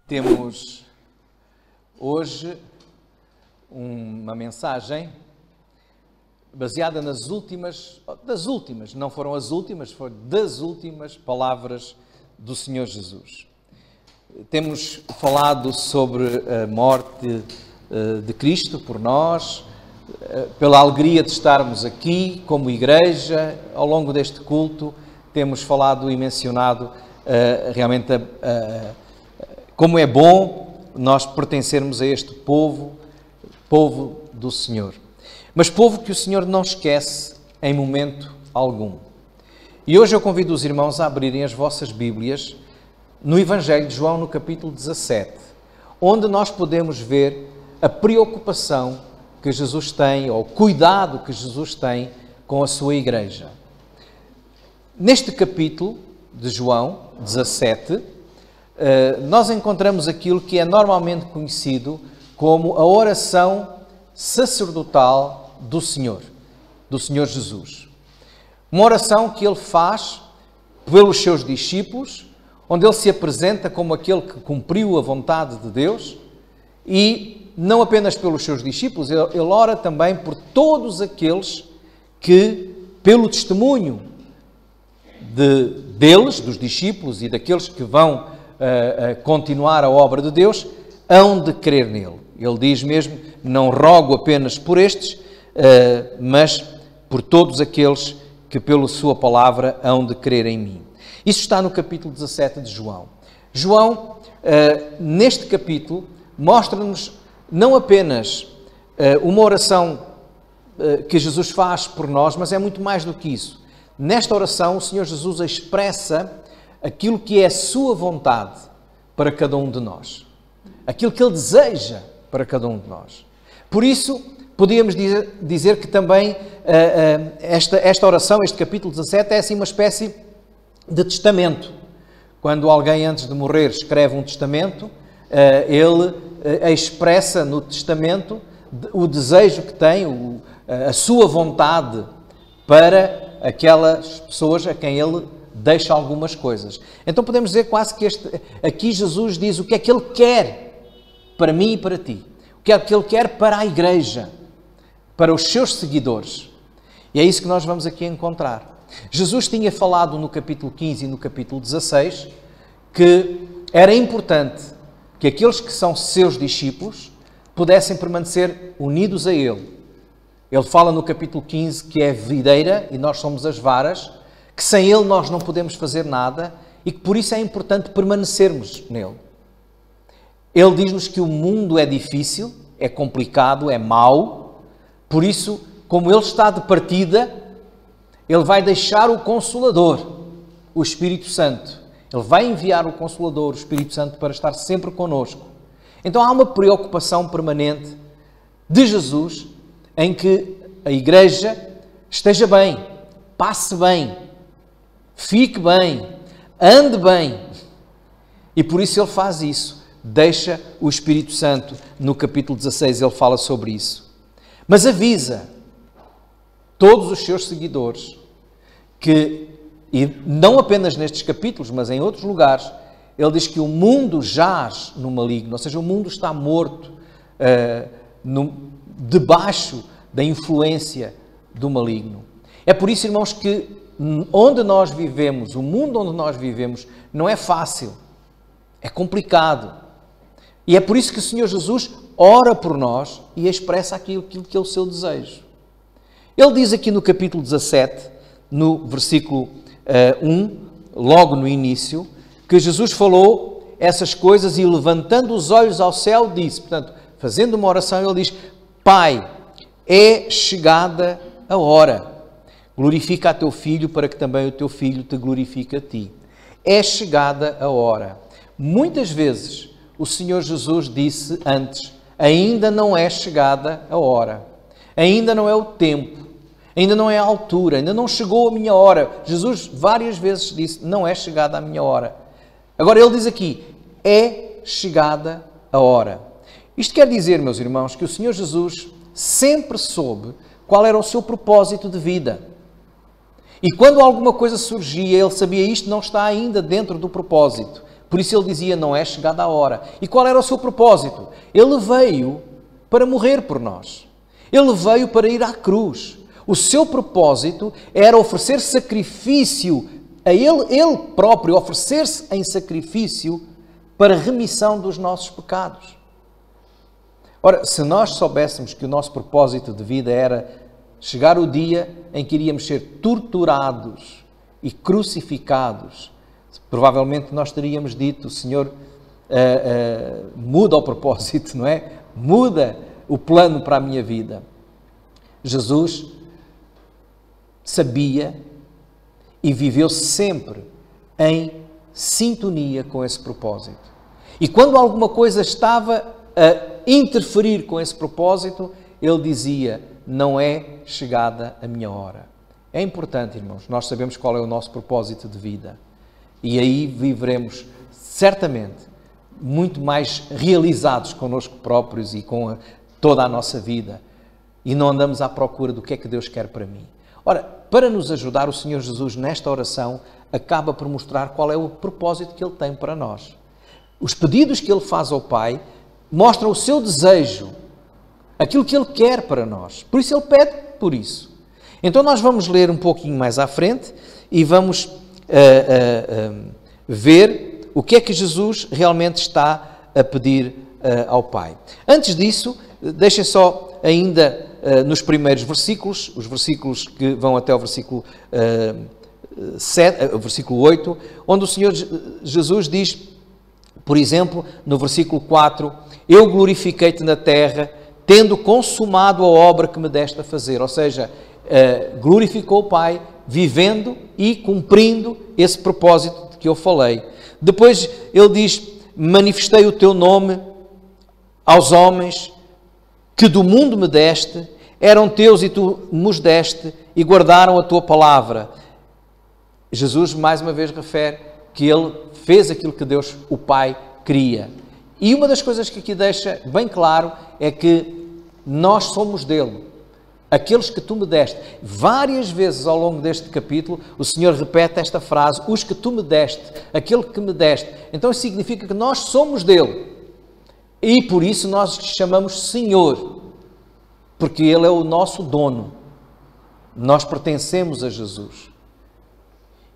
Temos hoje uma mensagem baseada nas últimas, não foram as últimas, foram das últimas palavras do Senhor Jesus. Temos falado sobre a morte de Cristo por nós, pela alegria de estarmos aqui como igreja. Ao longo deste culto temos falado e mencionado realmente como é bom nós pertencermos a este povo do Senhor. Mas povo que o Senhor não esquece em momento algum. E hoje eu convido os irmãos a abrirem as vossas Bíblias no Evangelho de João, no capítulo 17, onde nós podemos ver a preocupação que Jesus tem, ou o cuidado que Jesus tem com a sua igreja. Neste capítulo de João 17, nós encontramos aquilo que é normalmente conhecido como a oração sacerdotal do Senhor Jesus. Uma oração que ele faz pelos seus discípulos, onde ele se apresenta como aquele que cumpriu a vontade de Deus, e não apenas pelos seus discípulos, ele ora também por todos aqueles que, pelo testemunho deles, dos discípulos e daqueles que vão continuar a obra de Deus, hão de crer nele. Ele diz mesmo: não rogo apenas por estes, mas por todos aqueles que pela sua palavra hão de crer em mim. Isso está no capítulo 17 de João. João, neste capítulo, mostra-nos não apenas uma oração que Jesus faz por nós, mas é muito mais do que isso. Nesta oração, o Senhor Jesus expressa aquilo que é a sua vontade para cada um de nós. Aquilo que Ele deseja para cada um de nós. Por isso, podíamos dizer que também esta oração, este capítulo 17, é assim uma espécie de testamento. Quando alguém, antes de morrer, escreve um testamento, ele expressa no testamento o desejo que tem, a sua vontade para aquelas pessoas a quem ele deixa algumas coisas. Então podemos dizer quase que aqui Jesus diz o que é que Ele quer para mim e para ti. O que é que Ele quer para a igreja, para os seus seguidores. E é isso que nós vamos aqui encontrar. Jesus tinha falado no capítulo 15 e no capítulo 16 que era importante que aqueles que são seus discípulos pudessem permanecer unidos a Ele. Ele fala no capítulo 15 que é a videira e nós somos as varas, que sem Ele nós não podemos fazer nada e que por isso é importante permanecermos nele. Ele diz-nos que o mundo é difícil, é complicado, é mau, por isso, como Ele está de partida, Ele vai deixar o Consolador, o Espírito Santo. Ele vai enviar o Consolador, o Espírito Santo, para estar sempre connosco. Então há uma preocupação permanente de Jesus em que a igreja esteja bem, passe bem, fique bem, ande bem. E por isso Ele faz isso. Deixa o Espírito Santo. No capítulo 16 Ele fala sobre isso. Mas avisa todos os seus seguidores que, e não apenas nestes capítulos, mas em outros lugares, Ele diz que o mundo jaz no maligno, ou seja, o mundo está morto debaixo da influência do maligno. É por isso, irmãos, que onde nós vivemos, o mundo onde nós vivemos, não é fácil, é complicado. E é por isso que o Senhor Jesus ora por nós e expressa aquilo que é o seu desejo. Ele diz aqui no capítulo 17, no versículo 1, logo no início, que Jesus falou essas coisas e levantando os olhos ao céu disse, portanto, fazendo uma oração, ele diz: Pai, é chegada a hora. Glorifica a teu Filho para que também o teu Filho te glorifique a ti. É chegada a hora. Muitas vezes o Senhor Jesus disse antes: ainda não é chegada a hora. Ainda não é o tempo. Ainda não é a altura. Ainda não chegou a minha hora. Jesus várias vezes disse: não é chegada a minha hora. Agora ele diz aqui: é chegada a hora. Isto quer dizer, meus irmãos, que o Senhor Jesus sempre soube qual era o seu propósito de vida. E quando alguma coisa surgia, ele sabia: isto não está ainda dentro do propósito. Por isso ele dizia, não é chegada a hora. E qual era o seu propósito? Ele veio para morrer por nós. Ele veio para ir à cruz. O seu propósito era oferecer sacrifício a ele próprio, oferecer-se em sacrifício para remissão dos nossos pecados. Ora, se nós soubéssemos que o nosso propósito de vida era chegar o dia em que iríamos ser torturados e crucificados, provavelmente nós teríamos dito, Senhor, muda o propósito, não é? Muda o plano para a minha vida. Jesus sabia e viveu sempre em sintonia com esse propósito. E quando alguma coisa estava a interferir com esse propósito, ele dizia, não é chegada a minha hora. É importante, irmãos, nós sabemos qual é o nosso propósito de vida. E aí viveremos, certamente, muito mais realizados connosco próprios e com toda a nossa vida. E não andamos à procura do que é que Deus quer para mim. Ora, para nos ajudar, o Senhor Jesus, nesta oração, acaba por mostrar qual é o propósito que Ele tem para nós. Os pedidos que Ele faz ao Pai mostram o seu desejo, aquilo que Ele quer para nós. Por isso Ele pede por isso. Então nós vamos ler um pouquinho mais à frente e vamos ver o que é que Jesus realmente está a pedir ao Pai. Antes disso, deixem só ainda nos primeiros versículos, os versículos que vão até o versículo 8, onde o Senhor Jesus diz, por exemplo, no versículo 4, eu glorifiquei-te na terra, tendo consumado a obra que me deste a fazer. Ou seja, glorificou o Pai, vivendo e cumprindo esse propósito de que eu falei. Depois ele diz, manifestei o teu nome aos homens que do mundo me deste, eram teus e tu nos deste e guardaram a tua palavra. Jesus mais uma vez refere que ele fez aquilo que Deus, o Pai, queria. E uma das coisas que aqui deixa bem claro é que nós somos dele, aqueles que tu me deste. Várias vezes ao longo deste capítulo o Senhor repete esta frase, os que tu me deste, aquele que me deste. Então isso significa que nós somos dele. E por isso nós lhe chamamos Senhor, porque Ele é o nosso dono. Nós pertencemos a Jesus.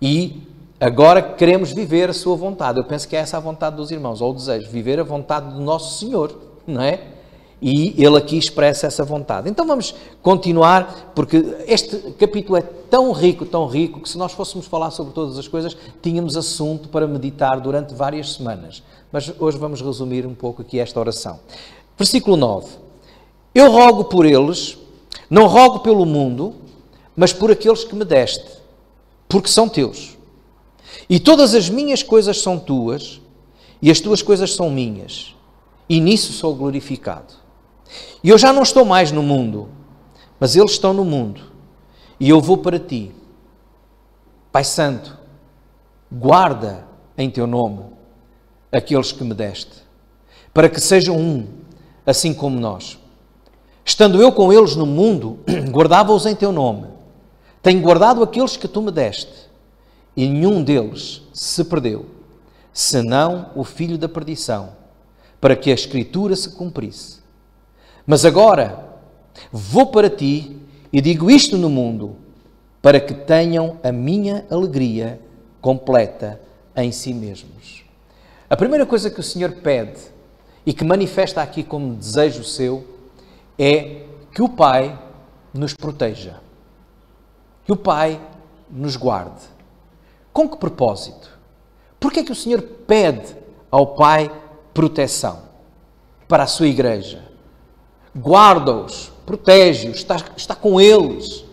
E agora queremos viver a sua vontade. Eu penso que é essa a vontade dos irmãos, ou o desejo, viver a vontade do nosso Senhor, não é? E Ele aqui expressa essa vontade. Então vamos continuar, porque este capítulo é tão rico, que se nós fôssemos falar sobre todas as coisas, tínhamos assunto para meditar durante várias semanas. Mas hoje vamos resumir um pouco aqui esta oração. Versículo 9. Eu rogo por eles, não rogo pelo mundo, mas por aqueles que me deste, porque são teus. E todas as minhas coisas são tuas, e as tuas coisas são minhas, e nisso sou glorificado. E eu já não estou mais no mundo, mas eles estão no mundo, e eu vou para ti. Pai Santo, guarda em teu nome aqueles que me deste, para que sejam um, assim como nós. Estando eu com eles no mundo, guardava-os em teu nome. Tenho guardado aqueles que tu me deste, e nenhum deles se perdeu, senão o filho da perdição, para que a Escritura se cumprisse. Mas agora vou para ti e digo isto no mundo, para que tenham a minha alegria completa em si mesmos. A primeira coisa que o Senhor pede e que manifesta aqui como desejo seu é que o Pai nos proteja, que o Pai nos guarde. Com que propósito? Por que é que o Senhor pede ao Pai proteção para a sua igreja? Guarda-os, protege-os, está com eles.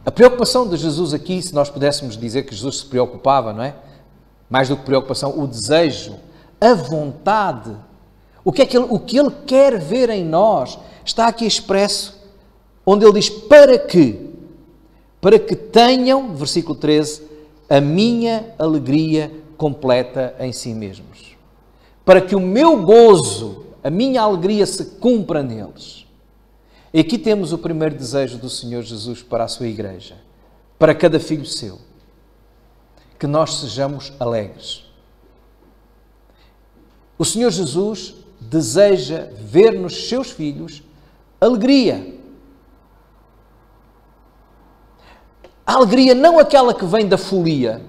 A preocupação de Jesus aqui, se nós pudéssemos dizer que Jesus se preocupava, não é? Mais do que preocupação, o desejo, a vontade, o que Ele quer ver em nós, está aqui expresso, onde Ele diz, para que tenham, versículo 13, a minha alegria completa em si mesmos. Para que o meu gozo, a minha alegria se cumpra neles. E aqui temos o primeiro desejo do Senhor Jesus para a sua igreja, para cada filho seu. que nós sejamos alegres. O Senhor Jesus deseja ver nos seus filhos alegria. A alegria não aquela que vem da folia,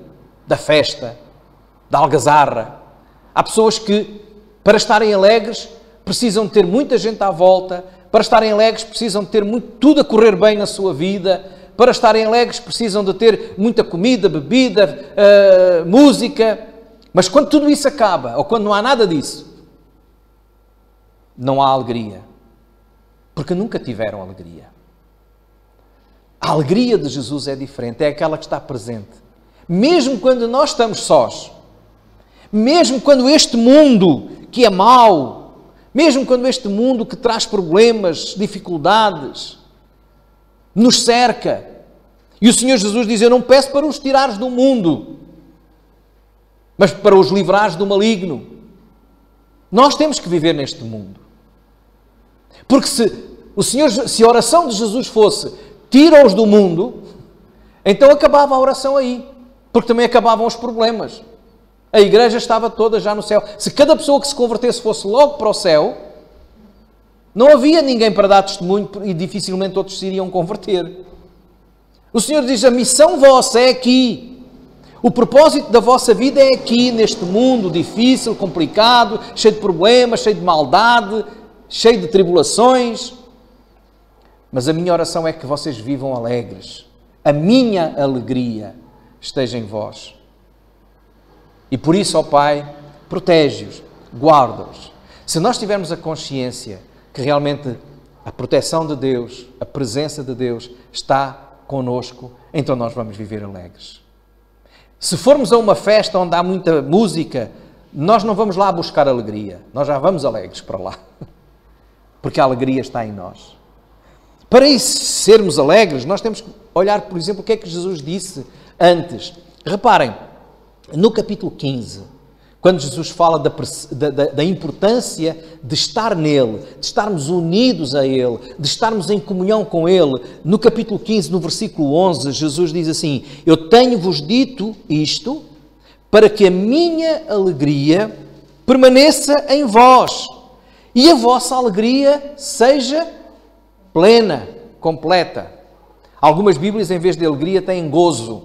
da festa, da algazarra. Há pessoas que, para estarem alegres, precisam ter muita gente à volta. Para estarem alegres, precisam de ter tudo a correr bem na sua vida. Para estarem alegres, precisam de ter muita comida, bebida, música. Mas quando tudo isso acaba, ou quando não há nada disso, não há alegria. Porque nunca tiveram alegria. A alegria de Jesus é diferente, é aquela que está presente. Mesmo quando nós estamos sós, mesmo quando este mundo que é mau, mesmo quando este mundo que traz problemas, dificuldades, nos cerca, e o Senhor Jesus diz, eu não peço para os tirares do mundo, mas para os livrares do maligno. Nós temos que viver neste mundo. Porque se a oração de Jesus fosse, tira-os do mundo, então acabava a oração aí. Porque também acabavam os problemas. A igreja estava toda já no céu. Se cada pessoa que se convertesse fosse logo para o céu, não havia ninguém para dar testemunho e dificilmente outros se iriam converter. O Senhor diz, a missão vossa é aqui. O propósito da vossa vida é aqui, neste mundo difícil, complicado, cheio de problemas, cheio de maldade, cheio de tribulações. Mas a minha oração é que vocês vivam alegres. A minha alegria esteja em vós. E por isso, ó Pai, protege-os, guarda-os. Se nós tivermos a consciência que realmente a proteção de Deus, a presença de Deus está conosco, então nós vamos viver alegres. Se formos a uma festa onde há muita música, nós não vamos lá buscar alegria. Nós já vamos alegres para lá. Porque a alegria está em nós. Para isso, sermos alegres, nós temos que olhar, por exemplo, o que é que Jesus disse antes. Reparem, no capítulo 15, quando Jesus fala da importância de estar nele, de estarmos unidos a ele, de estarmos em comunhão com ele, no capítulo 15, no versículo 11, Jesus diz assim, eu tenho-vos dito isto para que a minha alegria permaneça em vós e a vossa alegria seja plena, completa. Algumas Bíblias, em vez de alegria, têm gozo.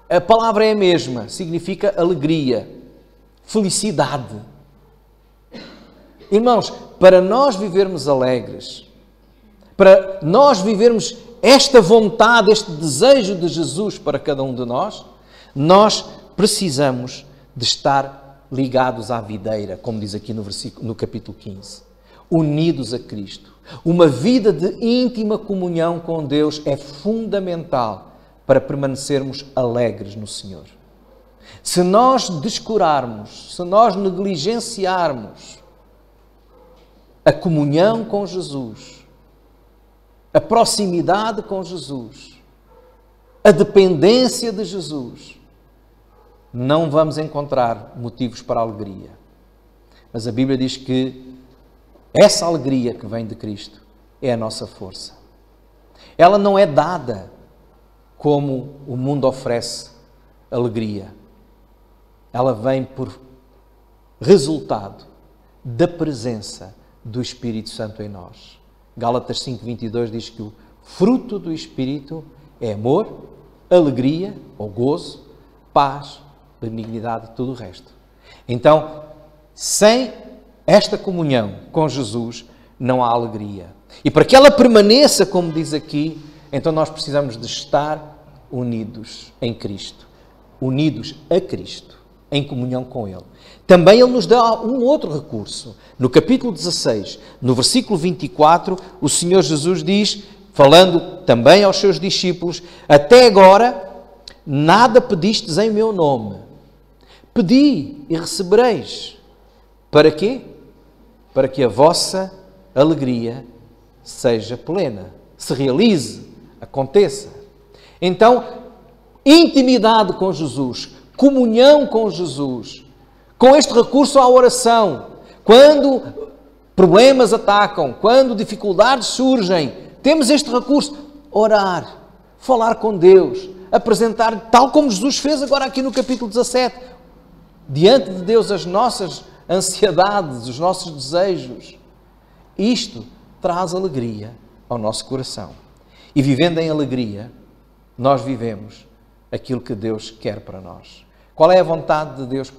A palavra é a mesma, significa alegria, felicidade. Irmãos, para nós vivermos alegres, para nós vivermos esta vontade, este desejo de Jesus para cada um de nós precisamos de estar ligados à videira, como diz aqui no capítulo 15, unidos a Cristo. Uma vida de íntima comunhão com Deus é fundamental para permanecermos alegres no Senhor. Se nós descurarmos, se nós negligenciarmos a comunhão com Jesus, a proximidade com Jesus, a dependência de Jesus, não vamos encontrar motivos para alegria. Mas a Bíblia diz que essa alegria que vem de Cristo é a nossa força. Ela não é dada como o mundo oferece alegria. Ela vem por resultado da presença do Espírito Santo em nós. Gálatas 5:22 diz que o fruto do Espírito é amor, alegria ou gozo, paz, benignidade e tudo o resto. Então, sem esta comunhão com Jesus, não há alegria. E para que ela permaneça, como diz aqui, então nós precisamos de estar unidos em Cristo, unidos a Cristo, em comunhão com Ele. Também Ele nos dá um outro recurso. No capítulo 16, no versículo 24, o Senhor Jesus diz, falando também aos seus discípulos, até agora nada pedistes em meu nome. Pedi e recebereis. Para quê? Para que a vossa alegria seja plena, se realize, aconteça. Então, intimidade com Jesus, comunhão com Jesus, com este recurso à oração, quando problemas atacam, quando dificuldades surgem, temos este recurso, orar, falar com Deus, apresentar, tal como Jesus fez agora aqui no capítulo 17, diante de Deus as nossas ansiedades, os nossos desejos. Isto traz alegria ao nosso coração. E vivendo em alegria, nós vivemos aquilo que Deus quer para nós. Qual é a vontade de Deus?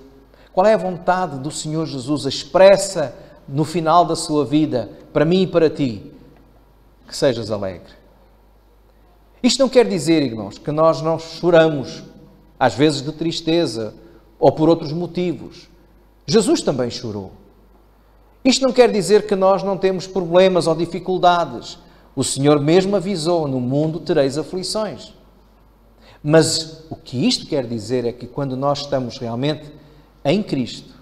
Qual é a vontade do Senhor Jesus expressa no final da sua vida, para mim e para ti? Que sejas alegre. Isto não quer dizer, irmãos, que nós não choramos, às vezes de tristeza ou por outros motivos. Jesus também chorou. Isto não quer dizer que nós não temos problemas ou dificuldades. O Senhor mesmo avisou, no mundo tereis aflições. Mas o que isto quer dizer é que quando nós estamos realmente em Cristo,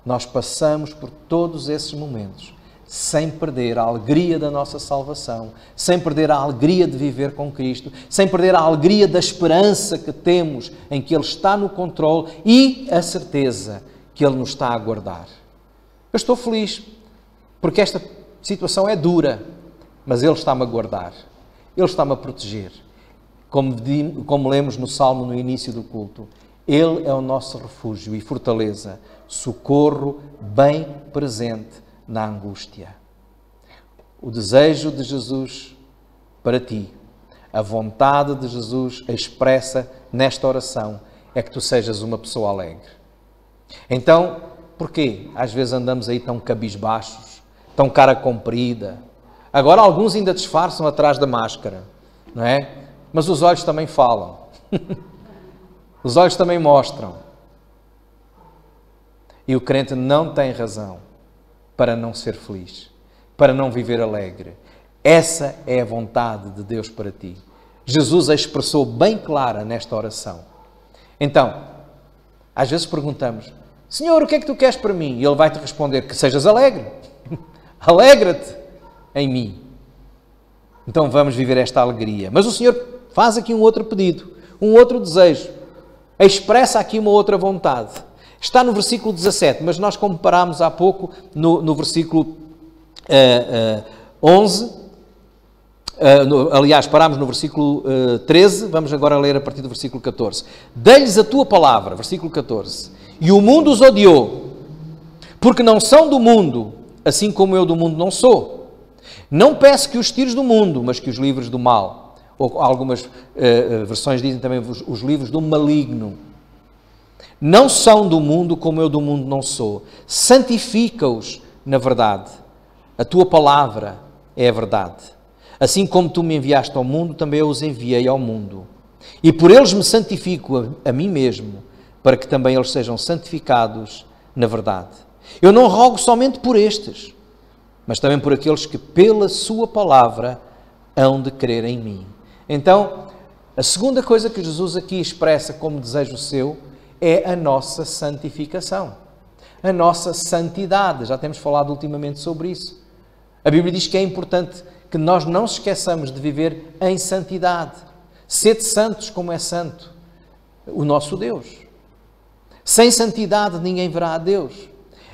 nós passamos por todos esses momentos sem perder a alegria da nossa salvação, sem perder a alegria de viver com Cristo, sem perder a alegria da esperança que temos em que Ele está no controle e a certeza que Ele nos está a guardar. Eu estou feliz porque esta situação é dura, mas Ele está-me a guardar, Ele está-me a proteger. Como lemos no Salmo no início do culto, Ele é o nosso refúgio e fortaleza, socorro bem presente na angústia. O desejo de Jesus para ti, a vontade de Jesus expressa nesta oração é que tu sejas uma pessoa alegre. Então, porquê? Às vezes andamos aí tão cabisbaixos, tão cara comprida. Agora alguns ainda disfarçam atrás da máscara, não é? Mas os olhos também falam. Os olhos também mostram. E o crente não tem razão para não ser feliz, para não viver alegre. Essa é a vontade de Deus para ti. Jesus a expressou bem clara nesta oração. Então, às vezes perguntamos, Senhor, o que é que tu queres para mim? E Ele vai-te responder, que sejas alegre. Alegra-te em mim. Então vamos viver esta alegria. Mas o Senhor faz aqui um outro pedido, um outro desejo. Expressa aqui uma outra vontade. Está no versículo 17, mas nós como parámos há pouco no versículo 11, aliás, parámos no versículo 13, vamos agora ler a partir do versículo 14. Dei-lhes a tua palavra, versículo 14, e o mundo os odiou, porque não são do mundo, assim como eu do mundo não sou. Não peço que os tires do mundo, mas que os livres do mal. Ou algumas versões dizem também os livros do maligno. Não são do mundo como eu do mundo não sou. Santifica-os na verdade. A tua palavra é a verdade. Assim como tu me enviaste ao mundo, também eu os enviei ao mundo. E por eles me santifico a mim mesmo, para que também eles sejam santificados na verdade. Eu não rogo somente por estes, mas também por aqueles que pela sua palavra hão de crer em mim. Então, a segunda coisa que Jesus aqui expressa como desejo seu é a nossa santificação, a nossa santidade. Já temos falado ultimamente sobre isso. A Bíblia diz que é importante que nós não se esqueçamos de viver em santidade. Sede santos como é santo o nosso Deus. Sem santidade ninguém verá a Deus.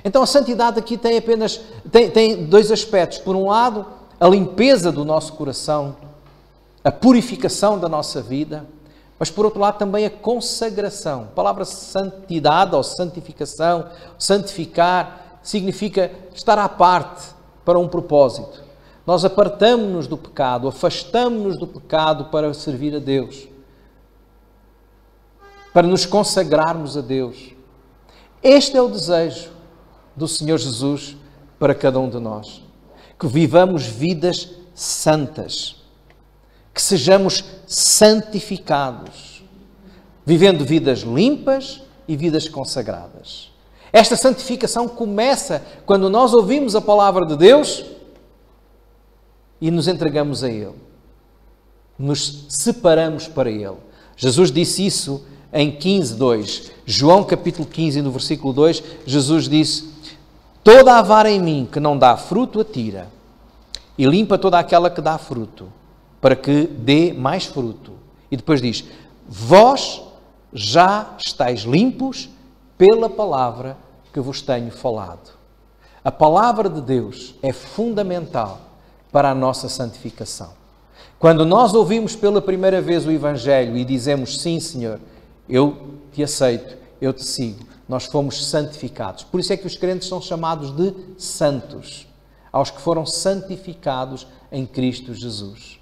Então a santidade aqui tem dois aspectos. Por um lado, a limpeza do nosso coração, a purificação da nossa vida, mas por outro lado também a consagração. A palavra santidade ou santificação, santificar, significa estar à parte para um propósito. Nós apartamos-nos do pecado, afastamos-nos do pecado para servir a Deus, para nos consagrarmos a Deus. Este é o desejo do Senhor Jesus para cada um de nós. Que vivamos vidas santas, que sejamos santificados, vivendo vidas limpas e vidas consagradas. Esta santificação começa quando nós ouvimos a palavra de Deus e nos entregamos a Ele. Nos separamos para Ele. Jesus disse isso em 15:2. João capítulo 15, no versículo 2, Jesus disse: toda a vara em mim que não dá fruto atira, e limpa toda aquela que dá fruto, para que dê mais fruto. E depois diz: vós já estáis limpos pela palavra que vos tenho falado. A palavra de Deus é fundamental para a nossa santificação. Quando nós ouvimos pela primeira vez o Evangelho e dizemos, sim, Senhor, eu te aceito, eu te sigo, nós fomos santificados. Por isso é que os crentes são chamados de santos, aos que foram santificados em Cristo Jesus.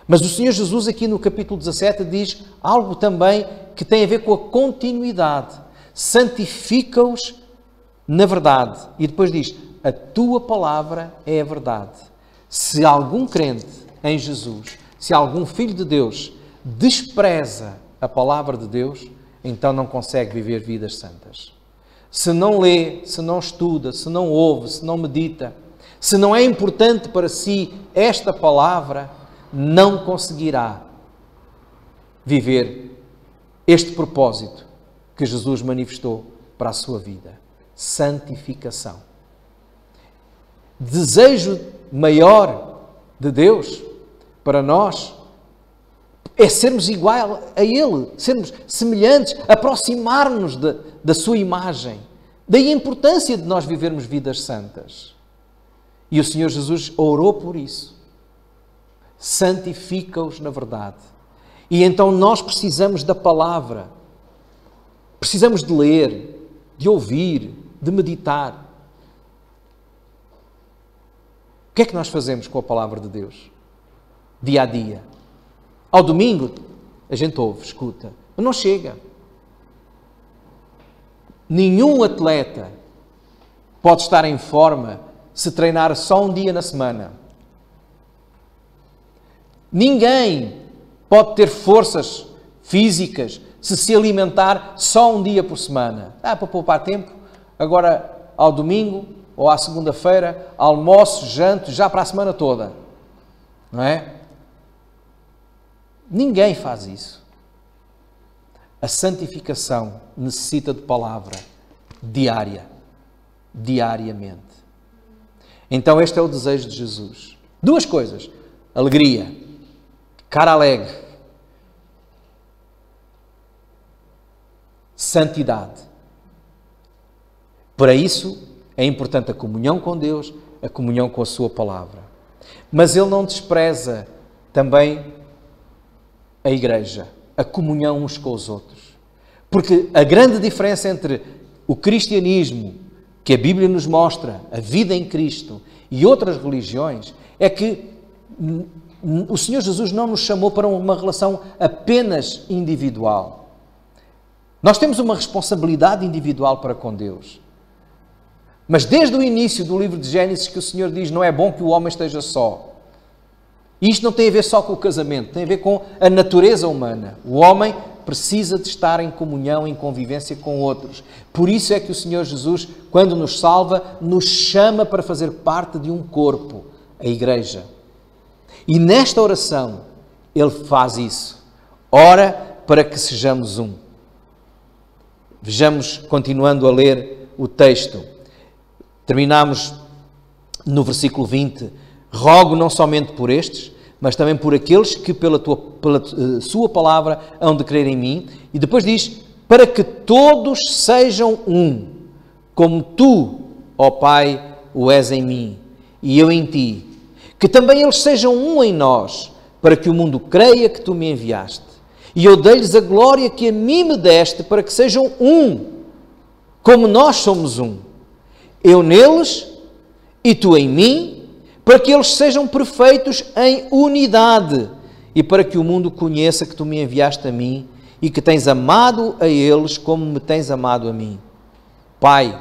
Mas o Senhor Jesus aqui no capítulo 17 diz algo também que tem a ver com a continuidade. Santifica-os na verdade. E depois diz, a tua palavra é a verdade. Se algum crente em Jesus, se algum filho de Deus despreza a palavra de Deus, então não consegue viver vidas santas. Se não lê, se não estuda, se não ouve, se não medita, se não é importante para si esta palavra, não conseguirá viver este propósito que Jesus manifestou para a sua vida. Santificação. Desejo maior de Deus para nós é sermos igual a Ele, sermos semelhantes, aproximar-nos da sua imagem. Daí a importância de nós vivermos vidas santas. E o Senhor Jesus orou por isso. Santifica-os na verdade. E então nós precisamos da palavra. Precisamos de ler, de ouvir, de meditar. O que é que nós fazemos com a palavra de Deus? Dia a dia. Ao domingo, a gente ouve, escuta, mas não chega. Nenhum atleta pode estar em forma se treinar só um dia na semana. Ninguém pode ter forças físicas se alimentar só um dia por semana. Dá para poupar tempo. Agora, ao domingo ou à segunda-feira, almoço, janto, já para a semana toda. Não é? Ninguém faz isso. A santificação necessita de palavra diária. Diariamente. Então este é o desejo de Jesus. Duas coisas. Alegria. Cara alegre. Santidade. Para isso é importante a comunhão com Deus, a comunhão com a sua palavra. Mas ele não despreza também a igreja, a comunhão uns com os outros. Porque a grande diferença entre o cristianismo, que a Bíblia nos mostra, a vida em Cristo, e outras religiões, é que o Senhor Jesus não nos chamou para uma relação apenas individual. Nós temos uma responsabilidade individual para com Deus. Mas desde o início do livro de Gênesis que o Senhor diz, não é bom que o homem esteja só. E isto não tem a ver só com o casamento, tem a ver com a natureza humana. O homem precisa de estar em comunhão, em convivência com outros. Por isso é que o Senhor Jesus, quando nos salva, nos chama para fazer parte de um corpo, a igreja. E nesta oração, Ele faz isso. Ora para que sejamos um. Vejamos, continuando a ler o texto. Terminamos no versículo 20. Rogo não somente por estes, mas também por aqueles que pela sua palavra hão de crer em mim. E depois diz, para que todos sejam um, como tu, ó Pai, o és em mim, e eu em ti. Que também eles sejam um em nós, para que o mundo creia que tu me enviaste. E eu dei-lhes a glória que a mim me deste, para que sejam um, como nós somos um. Eu neles e tu em mim, para que eles sejam perfeitos em unidade e para que o mundo conheça que tu me enviaste a mim e que tens amado a eles como me tens amado a mim. Pai,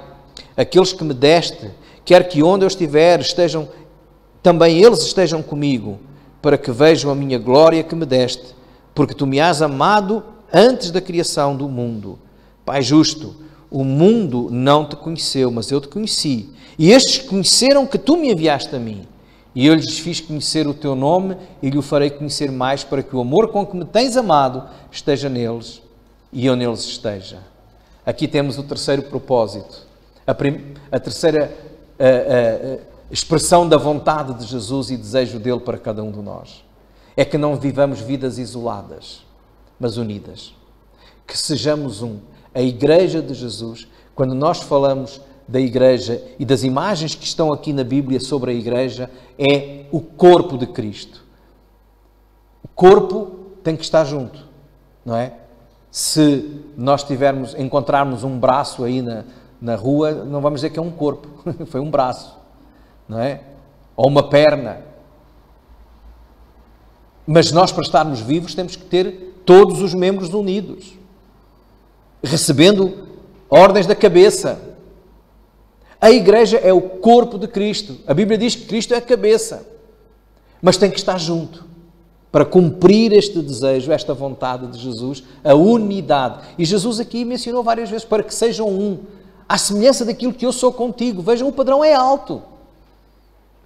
aqueles que me deste, quer que onde eu estiver estejam, também eles estejam comigo, para que vejam a minha glória que me deste, porque tu me has amado antes da criação do mundo. Pai justo, o mundo não te conheceu, mas eu te conheci. E estes conheceram que tu me enviaste a mim. E eu lhes fiz conhecer o teu nome e lhe o farei conhecer mais, para que o amor com que me tens amado esteja neles e eu neles esteja. Aqui temos o terceiro propósito, a terceira expressão da vontade de Jesus e desejo dele para cada um de nós. É que não vivamos vidas isoladas, mas unidas. Que sejamos um. A Igreja de Jesus, quando nós falamos da Igreja e das imagens que estão aqui na Bíblia sobre a Igreja, é o corpo de Cristo. corpo tem que estar junto, não é? Se nós encontrarmos um braço aí na rua, não vamos dizer que é um corpo, foi um braço, não é? Ou uma perna. Mas nós, para estarmos vivos, temos que ter todos os membros unidos, recebendo ordens da cabeça. A igreja é o corpo de Cristo. A Bíblia diz que Cristo é a cabeça, mas tem que estar junto para cumprir este desejo, esta vontade de Jesus, a unidade. E Jesus aqui mencionou várias vezes, para que sejam um, à semelhança daquilo que eu sou contigo. Vejam, o padrão é alto.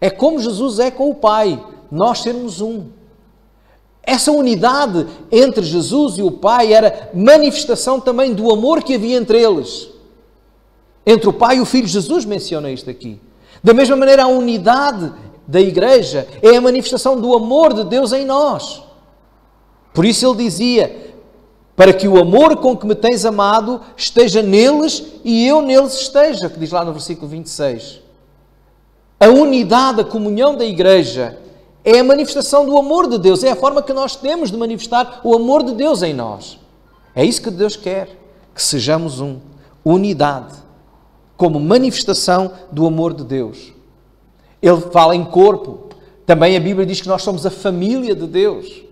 É como Jesus é com o Pai, nós sermos um. Essa unidade entre Jesus e o Pai era manifestação também do amor que havia entre eles. Entre o Pai e o Filho. Jesus menciona isto aqui. Da mesma maneira, a unidade da Igreja é a manifestação do amor de Deus em nós. Por isso ele dizia, para que o amor com que me tens amado esteja neles e eu neles esteja, que diz lá no versículo 26. A unidade, a comunhão da Igreja é a manifestação do amor de Deus, é a forma que nós temos de manifestar o amor de Deus em nós. É isso que Deus quer, que sejamos um. Unidade, como manifestação do amor de Deus. Ele fala em corpo. Também a Bíblia diz que nós somos a família de Deus.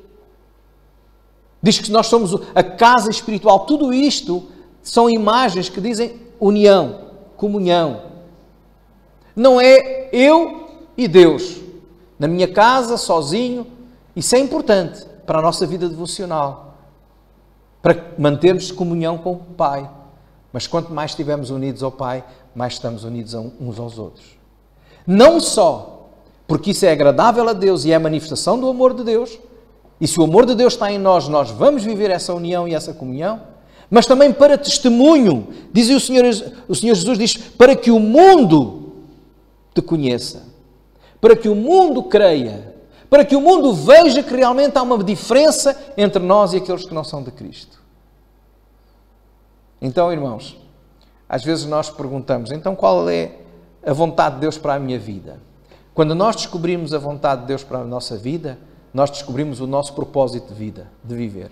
Diz que nós somos a casa espiritual. Tudo isto são imagens que dizem união, comunhão. Não é eu e Deus, na minha casa, sozinho. Isso é importante para a nossa vida devocional, para mantermos comunhão com o Pai. Mas quanto mais estivermos unidos ao Pai, mais estamos unidos uns aos outros. Não só porque isso é agradável a Deus e é a manifestação do amor de Deus, e se o amor de Deus está em nós, nós vamos viver essa união e essa comunhão, mas também para testemunho. Diz o Senhor Jesus, diz, para que o mundo te conheça, para que o mundo creia, para que o mundo veja que realmente há uma diferença entre nós e aqueles que não são de Cristo. Então, irmãos, às vezes nós perguntamos, então qual é a vontade de Deus para a minha vida? Quando nós descobrimos a vontade de Deus para a nossa vida, nós descobrimos o nosso propósito de vida, de viver.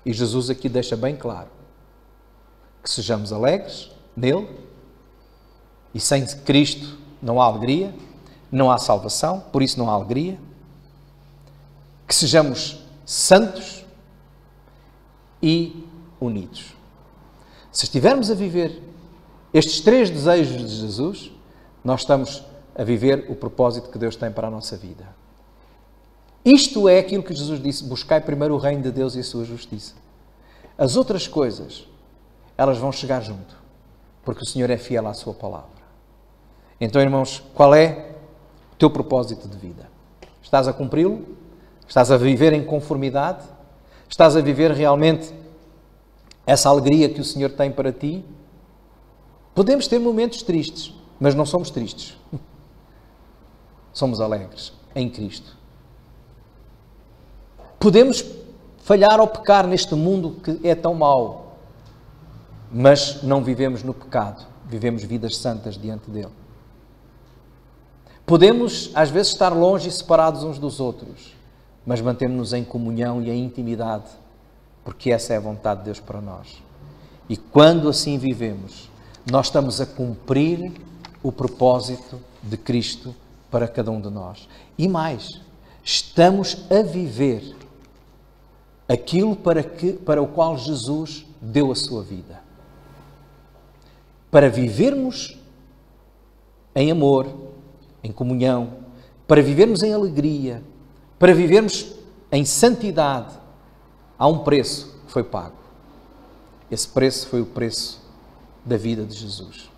E Jesus aqui deixa bem claro que sejamos alegres nele, e sem Cristo não há alegria, não há salvação, por isso não há alegria. Que sejamos santos e unidos. Se estivermos a viver estes 3 desejos de Jesus, nós estamos a viver o propósito que Deus tem para a nossa vida. Isto é aquilo que Jesus disse, buscai primeiro o reino de Deus e a sua justiça. As outras coisas, elas vão chegar junto, porque o Senhor é fiel à sua palavra. Então, irmãos, qual é o teu propósito de vida? Estás a cumpri-lo? Estás a viver em conformidade? Estás a viver realmente essa alegria que o Senhor tem para ti? Podemos ter momentos tristes, mas não somos tristes. Somos alegres em Cristo. Podemos falhar ou pecar neste mundo que é tão mau, mas não vivemos no pecado, vivemos vidas santas diante dele. Podemos, às vezes, estar longe e separados uns dos outros, mas mantemos-nos em comunhão e em intimidade, porque essa é a vontade de Deus para nós. E quando assim vivemos, nós estamos a cumprir o propósito de Cristo para cada um de nós. E mais, estamos a viver aquilo para o qual Jesus deu a sua vida. Para vivermos em amor, em comunhão, para vivermos em alegria, para vivermos em santidade, há um preço que foi pago. Esse preço foi o preço da vida de Jesus.